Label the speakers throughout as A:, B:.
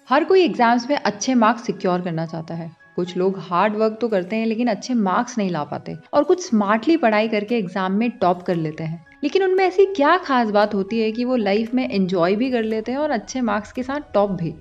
A: हर कोई एग्जाम्स में अच्छे मार्क्स सिक्योर करना चाहता है। कुछ लोग हार्ड वर्क तो करते हैं लेकिन अच्छे मार्क्स नहीं ला पाते और कुछ स्मार्टली पढ़ाई करके एग्जाम में टॉप कर लेते हैं। लेकिन उनमें ऐसी क्या खास बात होती है कि वो लाइफ में एंजॉय भी कर लेते हैं और अच्छे मार्क्स के साथ टॉप भी।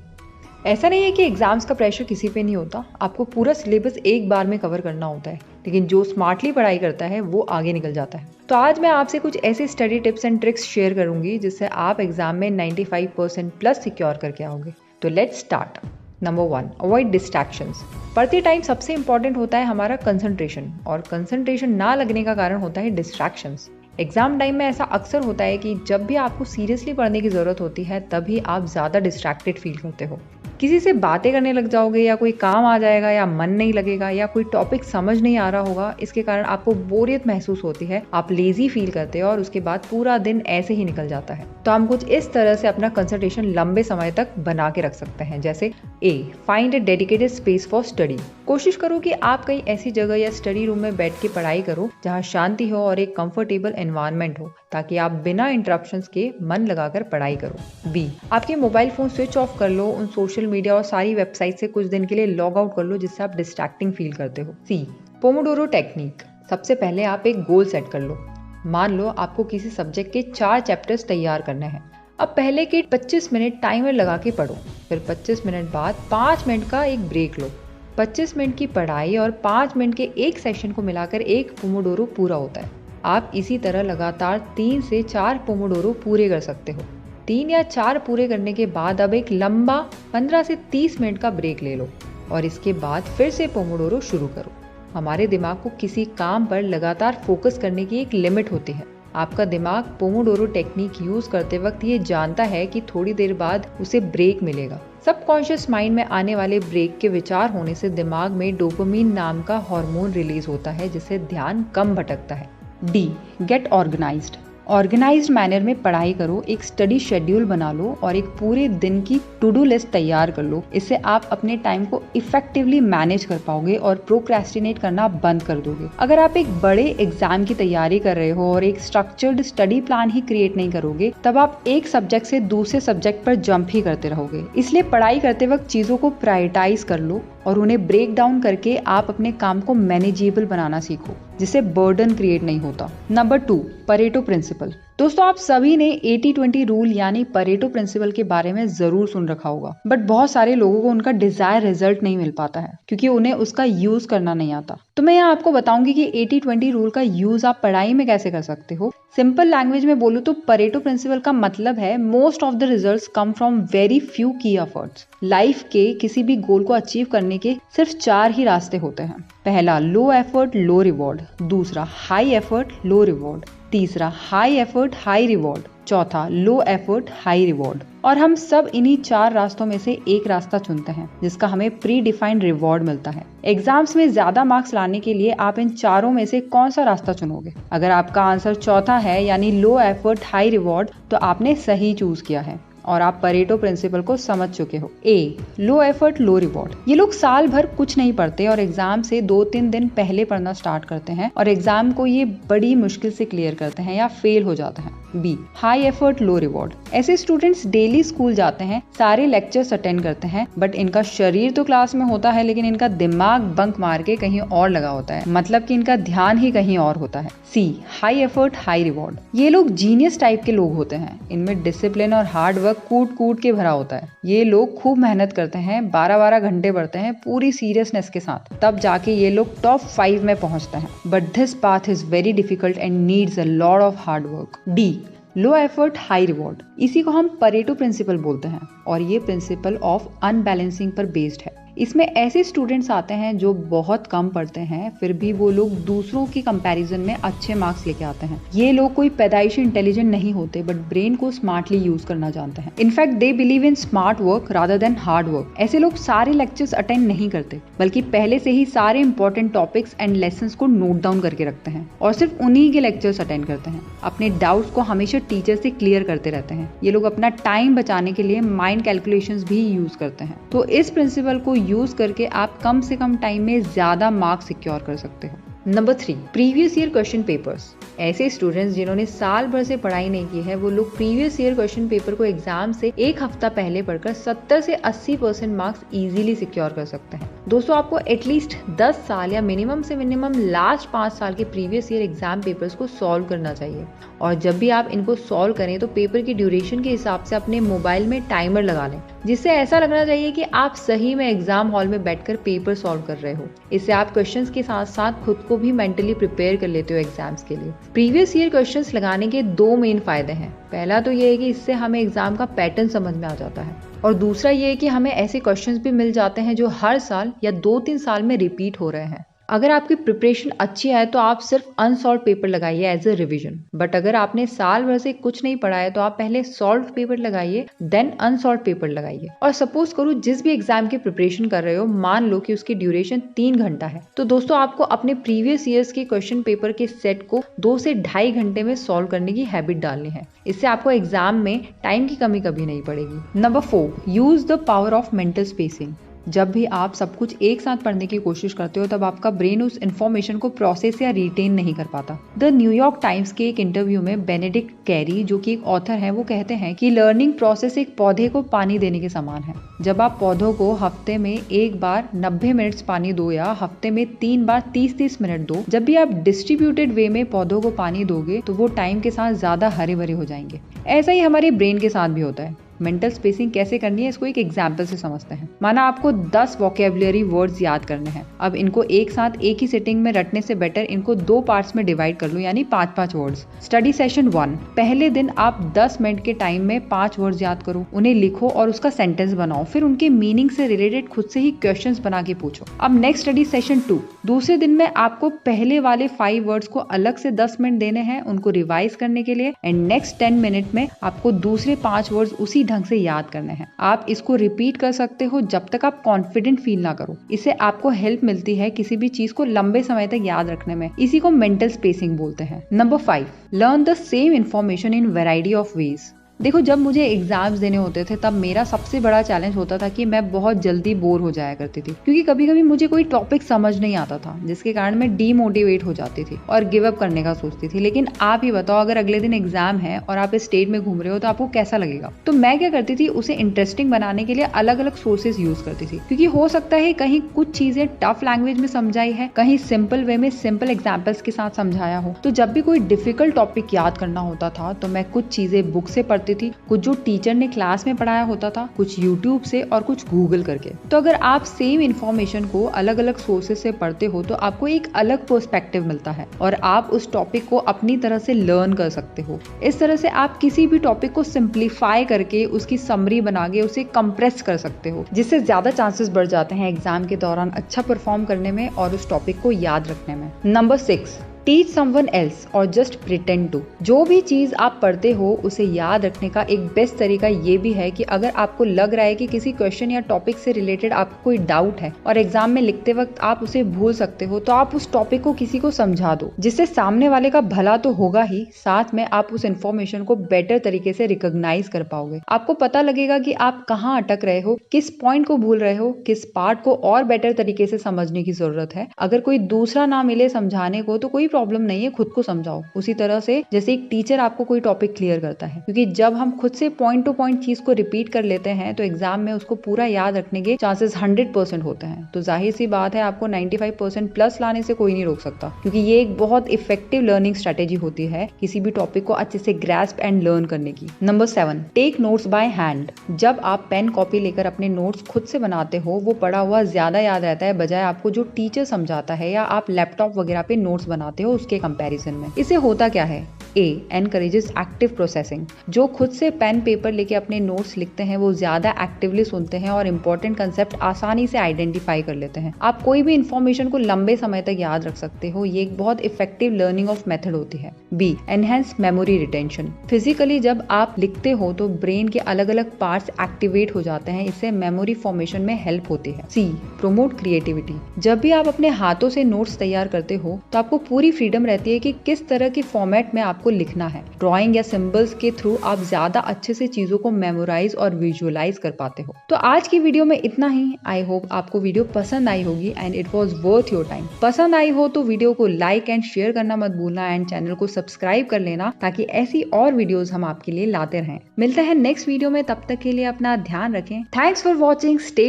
A: ऐसा नहीं है कि एग्जाम्स का प्रेशर किसी पे नहीं होता, आपको पूरा सिलेबस एक बार में कवर करना होता है, लेकिन जो स्मार्टली पढ़ाई करता है वो आगे निकल जाता है। तो आज मैं आपसे कुछ ऐसे study tips and tricks share करूंगी जिससे आप एग्जाम में 95% प्लस सिक्योर करके आओगे। तो let's start. Number 1, avoid distractions. पढ़ते टाइम सबसे इंपॉर्टेंट होता है हमारा कंसंट्रेशन, और कंसंट्रेशन ना लगने का कारण होता है डिस्ट्रैक्शंस। एग्जाम टाइम में ऐसा अक्सर होता है कि जब भी आपको सीरियसली पढ़ने की जरूरत होती है तभी आप ज़्यादा डिस्ट्रैक्टेड फील करते हो। किसी से बातें करने लग जाओगे, या कोई काम आ जाएगा, या मन नहीं लगेगा, या कोई टॉपिक समझ नहीं आ रहा होगा। इसके कारण आपको बोरियत महसूस होती है, आप लेजी फील करते हो और उसके बाद पूरा दिन ऐसे ही निकल जाता है। तो हम कुछ इस तरह से अपना कंसंट्रेशन लंबे समय तक बना के रख सकते हैं। जैसे a, find a dedicated space for study. कोशिश करो कि आप कहीं ऐसी जगह या स्टडी रूम में बैठ के पढ़ाई करो जहाँ शांति हो और एक कंफर्टेबल एनवायरनमेंट हो, ताकि आप बिना इंटरप्शंस के मन लगाकर पढ़ाई करो। बी, आपके मोबाइल फोन स्विच ऑफ कर लो, उन सोशल मीडिया और सारी वेबसाइट से कुछ दिन के लिए लॉग आउट कर लो जिससे आप डिस्ट्रैक्टिंग फील करते हो। सी, पोमोडोरो टेक्निक। सबसे पहले आप एक गोल सेट कर लो। मान लो आपको किसी सब्जेक्ट के 4 चैप्टर्स तैयार करने हैं। अब पहले के 25 मिनट टाइमर लगा के पढ़ो, फिर 25 मिनट बाद 5 मिनट का एक ब्रेक लो। 25 मिनट की पढ़ाई और 5 मिनट के एक सेशन को मिलाकर एक पोमोडोरो पूरा होता है। आप इसी तरह लगातार 3 से 4 पोमोडोरो पूरे कर सकते हो। 3 या 4 पूरे करने के बाद अब एक लंबा 15 से 30 मिनट का ब्रेक ले लो और इसके बाद फिर से पोमोडोरो शुरू करो। हमारे दिमाग को किसी काम पर लगातार फोकस करने की एक लिमिट होती है। आपका दिमाग पोमोडोरो टेक्निक यूज करते वक्त ये जानता है कि थोड़ी देर बाद उसे ब्रेक मिलेगा। सबकॉन्शियस माइंड में आने वाले ब्रेक के विचार होने से दिमाग में डोपामिन नाम का हार्मोन रिलीज होता है, जिससे ध्यान कम भटकता है। D, get organized. Organized manner में पढ़ाई करो, एक स्टडी शेड्यूल बना लो और एक पूरे दिन की टू डू लिस्ट तैयार कर लो। इससे आप अपने टाइम को इफेक्टिवली मैनेज कर पाओगे और प्रोक्रेस्टिनेट करना बंद कर दोगे। अगर आप एक बड़े एग्जाम की तैयारी कर रहे हो और एक स्ट्रक्चर्ड स्टडी प्लान ही क्रिएट नहीं करोगे, तब आप एक सब्जेक्ट से दूसरे सब्जेक्ट पर जंप ही करते रहोगे। इसलिए पढ़ाई करते वक्त चीजों को प्रायोरिटाइज कर लो और उन्हें ब्रेक डाउन करके आप अपने काम को मैनेजेबल बनाना सीखो, जिससे बर्डन क्रिएट नहीं होता। Number 2, Pareto principle. दोस्तों, आप सभी ने 80-20 रूल यानी परेटो प्रिंसिपल के बारे में जरूर सुन रखा होगा, बट बहुत सारे लोगों को उनका डिजायर रिजल्ट नहीं मिल पाता है क्योंकि उन्हें उसका यूज करना नहीं आता। तो मैं यहाँ आपको बताऊंगी कि 80-20 रूल का यूज आप पढ़ाई में कैसे कर सकते हो। सिंपल लैंग्वेज में बोलूँ तो परेटो प्रिंसिपल का मतलब है most of the results come from very few की एफर्ट्स। लाइफ के किसी भी गोल को अचीव करने के सिर्फ 4 ही रास्ते होते हैं। पहला, लो एफर्ट लो रिवॉर्ड। दूसरा, हाई एफर्ट लो रिवॉर्ड। तीसरा, हाई एफर्ट हाई रिवॉर्ड। चौथा, लो एफर्ट हाई रिवॉर्ड। और हम सब इन्हीं 4 रास्तों में से एक रास्ता चुनते हैं जिसका हमें प्री डिफाइंड रिवॉर्ड मिलता है। एग्जाम्स में ज्यादा मार्क्स लाने के लिए आप इन चारों में से कौन सा रास्ता चुनोगे? अगर आपका आंसर चौथा है यानी लो एफर्ट हाई रिवॉर्ड, तो आपने सही चूज किया है और आप परेटो प्रिंसिपल को समझ चुके हो। ए, लो एफर्ट लो रिवॉर्ड। ये लोग साल भर कुछ नहीं पढ़ते और एग्जाम से 2-3 दिन पहले पढ़ना स्टार्ट करते हैं और एग्जाम को ये बड़ी मुश्किल से क्लियर करते हैं या फेल हो जाते हैं। B, high effort low reward. ऐसे स्टूडेंट्स डेली स्कूल जाते हैं, सारे लेक्चर्स अटेंड करते हैं, बट इनका शरीर तो क्लास में होता है लेकिन इनका दिमाग बंक मार के कहीं और लगा होता है, मतलब कि इनका ध्यान ही कहीं और होता है। सी, हाई एफर्ट हाई रिवॉर्ड। ये लोग जीनियस टाइप के लोग होते हैं, इनमें डिसिप्लिन और हार्ड वर्क कूट कूट के भरा होता है। ये लोग खूब मेहनत करते हैं, 12-12 घंटे पढ़ते हैं पूरी सीरियसनेस के साथ, तब जाके ये लोग टॉप 5 में पहुंचते हैं। But this path is very difficult and needs a lot of hard work. D, low effort high reward. इसी को हम परेटो प्रिंसिपल बोलते हैं और ये प्रिंसिपल ऑफ अनबैलेंसिंग पर बेस्ड है। इसमें ऐसे स्टूडेंट्स आते हैं जो बहुत कम पढ़ते हैं, फिर भी वो लोग दूसरों की कंपैरिजन में अच्छे मार्क्स लेके आते हैं। ये लोग कोई पैदाइशी इंटेलिजेंट नहीं होते, बट ब्रेन को स्मार्टली यूज करना जानते हैं। In fact they believe in smart work rather than hard work. ऐसे लोग सारे लेक्चर्स अटेंड नहीं करते, बल्कि पहले से ही सारे इंपॉर्टेंट टॉपिक्स एंड लेसन्स को नोट डाउन करके रखते हैं और सिर्फ उन्हीं के लेक्चर्स अटेंड करते हैं। अपने डाउट्स को हमेशा टीचर से क्लियर करते रहते हैं। ये लोग अपना टाइम बचाने के लिए माइंड कैलकुलेशंस भी यूज करते हैं। तो इस प्रिंसिपल को यूज करके आप कम से कम टाइम में ज्यादा मार्क्स सिक्योर कर सकते हो। Number 3, previous year question papers. ऐसे स्टूडेंट्स जिन्होंने साल भर से पढ़ाई नहीं की है, वो लोग प्रीवियस ईयर क्वेश्चन पेपर को एग्जाम से एक हफ्ता पहले पढ़कर 70 से 80% मार्क्स इजीली सिक्योर कर सकते हैं। दोस्तों, आपको एटलीस्ट 10 साल या मिनिमम से मिनिमम लास्ट 5 साल के प्रीवियस ईयर एग्जाम पेपर्स को सॉल्व करना चाहिए। और जब भी आप इनको सॉल्व करें तो पेपर की ड्यूरेशन के हिसाब से अपने मोबाइल में टाइमर लगा लें, जिससे ऐसा लगना चाहिए कि आप सही में एग्जाम हॉल में बैठकर पेपर सॉल्व कर रहे हो। इससे आप क्वेश्चंस के साथ साथ खुद को भी मेंटली प्रिपेयर कर लेते हो एग्जाम्स के लिए। प्रीवियस ईयर क्वेश्चंस लगाने के 2 मेन फायदे हैं। पहला तो ये है कि इससे हमें एग्जाम का पैटर्न समझ में आ जाता है, और दूसरा ये है कि हमें ऐसे क्वेश्चंस भी मिल जाते हैं जो हर साल या 2-3 साल में रिपीट हो रहे हैं। अगर आपकी प्रिपरेशन अच्छी है तो आप सिर्फ अनसॉल्व पेपर लगाइए एज अ रिवीजन, बट अगर आपने साल भर से कुछ नहीं पढ़ा है तो आप पहले सॉल्व पेपर लगाइए, देन अनसॉल्व पेपर लगाइए। और सपोज करो जिस भी एग्जाम की प्रिपरेशन कर रहे हो, मान लो कि उसकी ड्यूरेशन 3 घंटा है, तो दोस्तों आपको अपने प्रीवियस ईयर्स के क्वेश्चन पेपर के सेट को 2 से 2.5 घंटे में सॉल्व करने की हैबिट डालनी है। इससे आपको एग्जाम में टाइम की कमी कभी नहीं पड़ेगी। Number 4, use the power of mental spacing. जब भी आप सब कुछ एक साथ पढ़ने की कोशिश करते हो, तब आपका ब्रेन उस इन्फॉर्मेशन को प्रोसेस या रिटेन नहीं कर पाता। द न्यूयॉर्क टाइम्स के एक इंटरव्यू में बेनेडिक्ट कैरी, जो कि एक ऑथर हैं, वो कहते हैं कि लर्निंग प्रोसेस एक पौधे को पानी देने के समान है। जब आप पौधों को हफ्ते में एक बार 90 मिनट्स पानी दो या हफ्ते में 3 बार 30-30 मिनट दो, जब भी आप डिस्ट्रीब्यूटेड वे में पौधों को पानी दोगे तो वो टाइम के साथ ज्यादा हरे भरे हो जाएंगे। ऐसा ही हमारे ब्रेन के साथ भी होता है। मेंटल स्पेसिंग कैसे करनी है, इसको एक एग्जाम्पल से समझते हैं। माना आपको 10 वोकेबुलरी वर्ड्स याद करने हैं। अब इनको एक साथ एक ही सिटिंग में रटने से बेटर इनको 2 पार्ट्स में डिवाइड कर लो, यानी 5-5 वर्ड्स। स्टडी सेशन 1, पहले दिन आप 10 मिनट के टाइम में 5 वर्ड्स याद करो, उन्हें लिखो और उसका सेंटेंस बनाओ, फिर उनके मीनिंग से रिलेटेड खुद से ही क्वेश्चंस बना के पूछो। अब नेक्स्ट स्टडी सेशन 2, दूसरे दिन में आपको पहले वाले 5 वर्ड्स को अलग से 10 मिनट देने हैं उनको रिवाइज करने के लिए, एंड नेक्स्ट 10 मिनट में आपको दूसरे 5 वर्ड्स उसी ढंग से याद करने हैं। आप इसको रिपीट कर सकते हो जब तक आप कॉन्फिडेंट फील ना करो। इससे आपको हेल्प मिलती है किसी भी चीज को लंबे समय तक याद रखने में। इसी को मेंटल स्पेसिंग बोलते हैं। Number 5, learn the same information in variety of ways. देखो, जब मुझे एग्जाम्स देने होते थे तब मेरा सबसे बड़ा चैलेंज होता था कि मैं बहुत जल्दी बोर हो जाया करती थी, क्योंकि कभी कभी मुझे कोई टॉपिक समझ नहीं आता था, जिसके कारण मैं डीमोटिवेट हो जाती थी और गिव अप करने का सोचती थी। लेकिन आप ही बताओ, अगर अगले दिन एग्जाम है और आप इस स्टेट में घूम रहे हो तो आपको कैसा लगेगा? तो मैं क्या करती थी, उसे इंटरेस्टिंग बनाने के लिए अलग अलग सोर्सेज यूज करती थी, क्योंकि हो सकता है कहीं कुछ चीजें टफ लैंग्वेज में समझाई है, कहीं सिंपल वे में सिंपल एग्जाम्पल्स के साथ समझाया हो। तो जब भी कोई डिफिकल्ट टॉपिक याद करना होता था तो मैं कुछ चीजें बुक से पढ़ती थी, कुछ जो टीचर ने क्लास में पढ़ाया होता था, कुछ यूट्यूब से और कुछ गूगल करके। तो अगर आप सेम इन्फॉर्मेशन को अलग अलग सोर्सेज से पढ़ते हो तो आपको एक अलग पर्सपेक्टिव मिलता है और आप उस टॉपिक को अपनी तरह से लर्न कर सकते हो। इस तरह से आप किसी भी टॉपिक को सिंप्लीफाई करके उसकी समरी बना के उसे कंप्रेस कर सकते हो, जिससे ज्यादा चांसेस बढ़ जाते हैं एग्जाम के दौरान अच्छा परफॉर्म करने में और उस टॉपिक को याद रखने में। नंबर 6, टीच समवन एल्स और जस्ट प्रिटेंड टू। जो भी चीज आप पढ़ते हो उसे याद रखने का एक बेस्ट तरीका ये भी है कि अगर आपको लग रहा है कि किसी क्वेश्चन या टॉपिक से रिलेटेड आपको कोई डाउट है और एग्जाम में लिखते वक्त आप उसे भूल सकते हो, तो आप उस टॉपिक को किसी को समझा दो, जिससे सामने वाले का भला तो होगा ही, साथ में आप उस इन्फॉर्मेशन को बेटर तरीके से रिकॉग्नाइज कर पाओगे। आपको पता लगेगा कि आप कहाँ अटक रहे हो, किस पॉइंट को भूल रहे हो, किस पार्ट को और बेटर तरीके से समझने की जरूरत है। अगर कोई दूसरा ना मिले समझाने को तो कोई प्रॉब्लम नहीं है, खुद को समझाओ उसी तरह से जैसे एक टीचर आपको कोई टॉपिक क्लियर करता है, क्योंकि जब हम खुद से पॉइंट टू पॉइंट चीज को रिपीट कर लेते हैं तो एग्जाम में उसको पूरा याद रखने के चांसेस 100% होते हैं। तो जाहिर सी बात है आपको 95% प्लस लाने से कोई नहीं रोक सकता, क्योंकि ये एक बहुत इफेक्टिव लर्निंग स्ट्रेटेजी होती है किसी भी टॉपिक को अच्छे से ग्रैस्प एंड लर्न करने की। Number 7, take notes by hand. जब आप पेन कॉपी लेकर अपने नोट्स खुद से बनाते हो, वो पढ़ा हुआ ज्यादा याद रहता है बजाय आपको जो टीचर समझाता है या आप लैपटॉप वगैरह पे नोट्स बनाते हो उसके कंपैरिजन में। इससे होता क्या है, एनकरेजेस एक्टिव प्रोसेसिंग। जो खुद से पेन पेपर लेके अपने नोट्स लिखते हैं वो ज्यादा एक्टिवली सुनते हैं और इंपॉर्टेंट कंसेप्ट आसानी से आइडेंटिफाई कर लेते हैं। आप कोई भी इंफॉर्मेशन को लंबे समय तक याद रख सकते हो। ये एक बहुत इफेक्टिव लर्निंग ऑफ मेथड होती है। B, enhance memory retention. Physically जब आप लिखते हो तो ब्रेन के अलग अलग पार्ट्स एक्टिवेट हो जाते हैं, इससे मेमोरी फॉर्मेशन में हेल्प होती है। सी, प्रमोट क्रिएटिविटी। जब भी आप अपने हाथों से नोट्स तैयार करते हो तो आपको पूरी फ्रीडम रहती है कि किस तरह के फॉर्मेट में आपको आपको लिखना है। ड्राइंग या सिंबल्स के थ्रू आप ज्यादा अच्छे से चीजों को मेमोराइज और विजुअलाइज कर पाते हो। तो आज की वीडियो में इतना ही। आई होप आपको वीडियो पसंद आई होगी and it was worth your time. पसंद आई हो तो वीडियो को लाइक एंड शेयर करना मत भूलना एंड चैनल को सब्सक्राइब कर लेना ताकि ऐसी और वीडियोस हम आपके लिए लाते रहें। मिलते हैं नेक्स्ट वीडियो में, तब तक के लिए अपना ध्यान रखें। Thanks for watching. स्टे